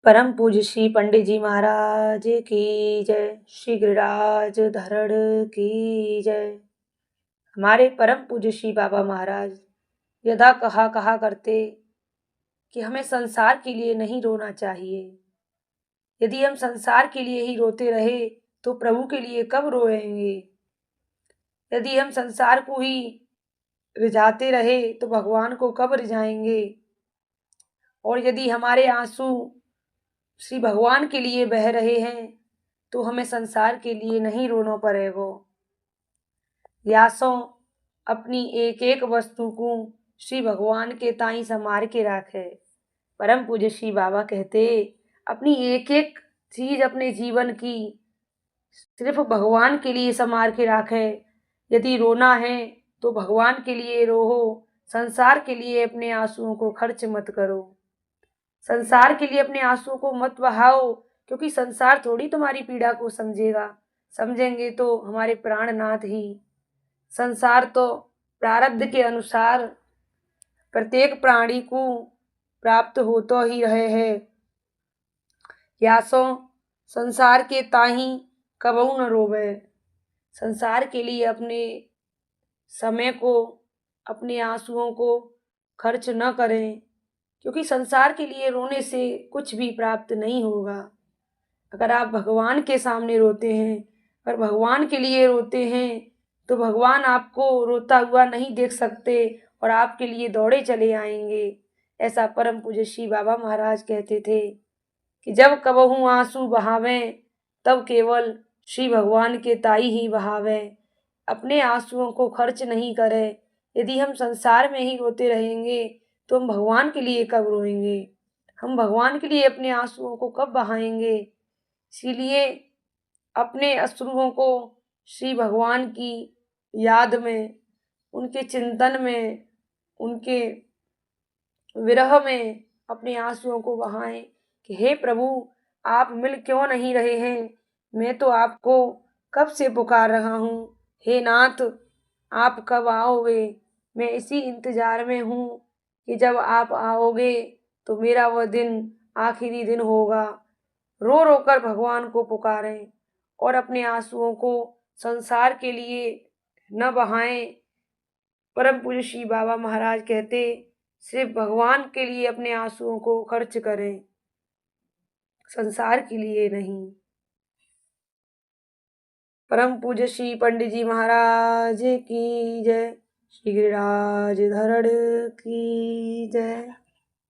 परम पूज्य श्री पंडित जी महाराज की जय। श्री गिरिराज धरण की जय। हमारे परम पूज्य श्री बाबा महाराज यदा कहा करते कि हमें संसार के लिए नहीं रोना चाहिए। यदि हम संसार के लिए ही रोते रहे तो प्रभु के लिए कब रोएंगे। यदि हम संसार को ही रिझाते रहे तो भगवान को कब रिझाएंगे। और यदि हमारे आंसू श्री भगवान के लिए बह रहे हैं तो हमें संसार के लिए नहीं रोना पड़ेगा। यासों अपनी एक एक वस्तु को श्री भगवान के ताई संभाल के रखे। परम पूज्य श्री बाबा कहते अपनी एक एक चीज अपने जीवन की सिर्फ भगवान के लिए संभाल के रखे। यदि रोना है तो भगवान के लिए रोहो, संसार के लिए अपने आंसुओं को खर्च मत करो। संसार के लिए अपने आंसुओं को मत बहाओ, क्योंकि संसार थोड़ी तुम्हारी पीड़ा को समझेगा। समझेंगे तो हमारे प्राणनाथ ही। संसार तो प्रारब्ध के अनुसार प्रत्येक प्राणी को प्राप्त होता ही रहे है। यासो संसार के ताही कबहू न रोवे। संसार के लिए अपने समय को, अपने आंसुओं को खर्च न करें, क्योंकि संसार के लिए रोने से कुछ भी प्राप्त नहीं होगा। अगर आप भगवान के सामने रोते हैं, अगर भगवान के लिए रोते हैं तो भगवान आपको रोता हुआ नहीं देख सकते और आपके लिए दौड़े चले आएंगे। ऐसा परम पूज्य श्री बाबा महाराज कहते थे कि जब कबहू आंसू बहावें तब केवल श्री भगवान के ताई ही बहावें। अपने आंसुओं को खर्च नहीं करें। यदि हम संसार में ही रोते रहेंगे तो हम भगवान के लिए कब रोएंगे। हम भगवान के लिए अपने आंसुओं को कब बहाएंगे। इसीलिए अपने अश्रुओं को श्री भगवान की याद में, उनके चिंतन में, उनके विरह में अपने आंसुओं को बहाएं कि हे प्रभु, आप मिल क्यों नहीं रहे हैं। मैं तो आपको कब से पुकार रहा हूँ। हे नाथ, आप कब आओगे। मैं इसी इंतजार में हूँ कि जब आप आओगे तो मेरा वह दिन आखिरी दिन होगा। रो रो कर भगवान को पुकारें और अपने आंसुओं को संसार के लिए न बहाएं। परम पूज्य श्री बाबा महाराज कहते सिर्फ भगवान के लिए अपने आंसुओं को खर्च करें, संसार के लिए नहीं। परम पूज्य श्री पंडित जी महाराज की जय। श्री गिरिराज धरण की जय।